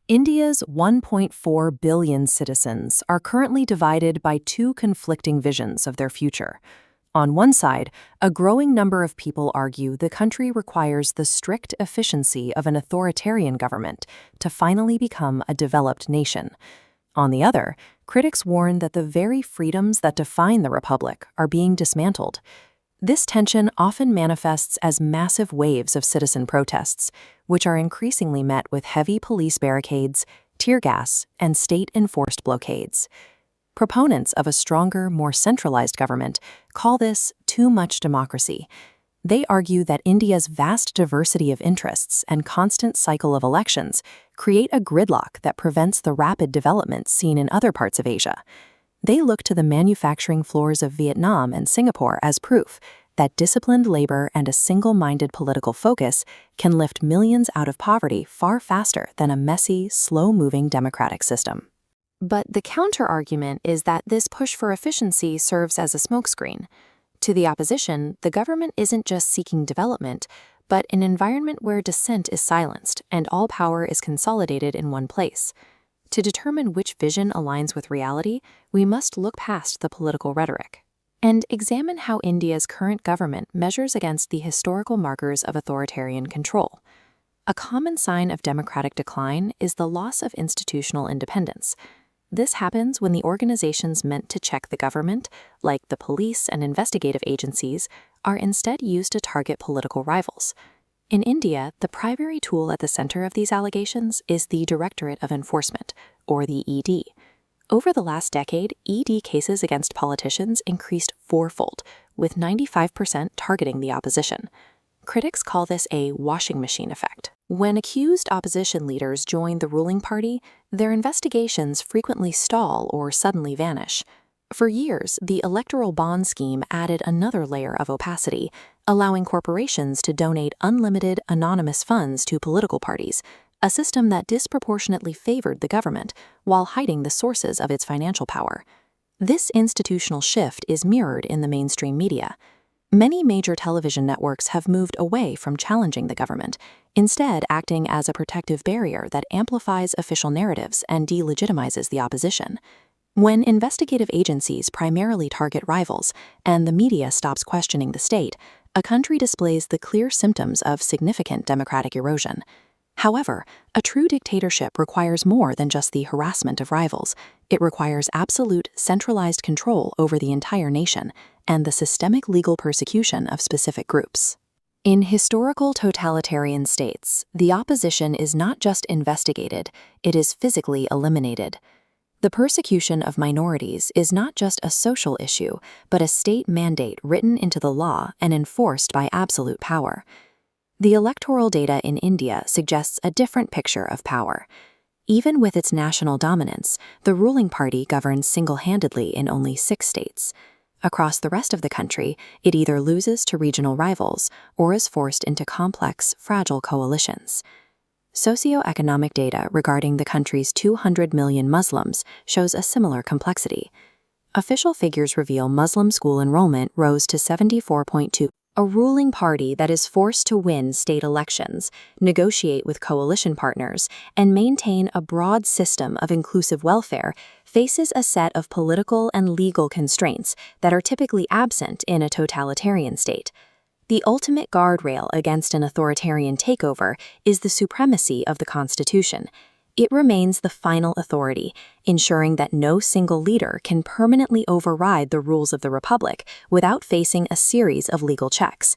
India's 1.4 billion citizens are currently divided by two conflicting visions of their future. On one side, a growing number of people argue the country requires the strict efficiency of an authoritarian government to finally become a developed nation. On the other, critics warn that the very freedoms that define the republic are being dismantled. This tension often manifests as massive waves of citizen protests, which are increasingly met with heavy police barricades, tear gas, and state-enforced blockades. Proponents of a stronger, more centralized government call this too much democracy. They argue that India's vast diversity of interests and constant cycle of elections create a gridlock that prevents the rapid development seen in other parts of Asia. They look to the manufacturing floors of Vietnam and Singapore as proof that disciplined labor and a single-minded political focus can lift millions out of poverty far faster than a messy, slow-moving democratic system. But the counter-argument is that this push for efficiency serves as a smokescreen. To the opposition, the government isn't just seeking development, but an environment where dissent is silenced and all power is consolidated in one place. To determine which vision aligns with reality, we must look past the political rhetoric and examine how India's current government measures against the historical markers of authoritarian control. A common sign of democratic decline is the loss of institutional independence. This happens when the organizations meant to check the government, like the police and investigative agencies, are instead used to target political rivals. In India, the primary tool at the center of these allegations is the Directorate of Enforcement, or the ED. Over the last decade, ED cases against politicians increased fourfold, with 95% targeting the opposition. Critics call this a washing machine effect. When accused opposition leaders join the ruling party, their investigations frequently stall or suddenly vanish. For years, the electoral bond scheme added another layer of opacity, allowing corporations to donate unlimited anonymous funds to political parties, a system that disproportionately favored the government while hiding the sources of its financial power. This institutional shift is mirrored in the mainstream media. Many major television networks have moved away from challenging the government, instead acting as a protective barrier that amplifies official narratives and delegitimizes the opposition. When investigative agencies primarily target rivals and the media stops questioning the state, a country displays the clear symptoms of significant democratic erosion. However, a true dictatorship requires more than just the harassment of rivals. It requires absolute, centralized control over the entire nation and the systemic legal persecution of specific groups. In historical totalitarian states, the opposition is not just investigated, it is physically eliminated. The persecution of minorities is not just a social issue, but a state mandate written into the law and enforced by absolute power. The electoral data in India suggests a different picture of power. Even with its national dominance, the ruling party governs single-handedly in only 6 states. Across the rest of the country, it either loses to regional rivals or is forced into complex, fragile coalitions. Socioeconomic data regarding the country's 200 million Muslims shows a similar complexity. Official figures reveal Muslim school enrollment rose to 74.2%. A ruling party that is forced to win state elections, negotiate with coalition partners, and maintain a broad system of inclusive welfare faces a set of political and legal constraints that are typically absent in a totalitarian state. The ultimate guardrail against an authoritarian takeover is the supremacy of the Constitution. It remains the final authority, ensuring that no single leader can permanently override the rules of the republic without facing a series of legal checks.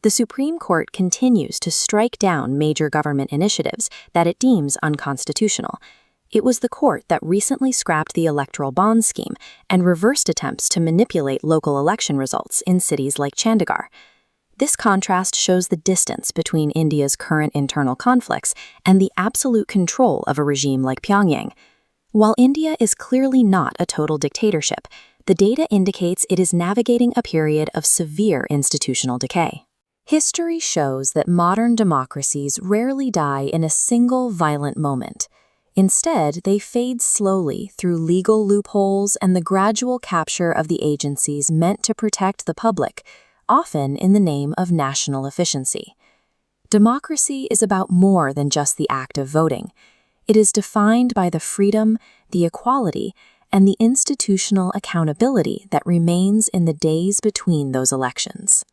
The Supreme Court continues to strike down major government initiatives that it deems unconstitutional. It was the court that recently scrapped the electoral bond scheme and reversed attempts to manipulate local election results in cities like Chandigarh. This contrast shows the distance between India's current internal conflicts and the absolute control of a regime like Pyongyang. While India is clearly not a total dictatorship, the data indicates it is navigating a period of severe institutional decay. History shows that modern democracies rarely die in a single violent moment. Instead, they fade slowly through legal loopholes and the gradual capture of the agencies meant to protect the public, often in the name of national efficiency. Democracy is about more than just the act of voting. It is defined by the freedom, the equality, and the institutional accountability that remains in the days between those elections.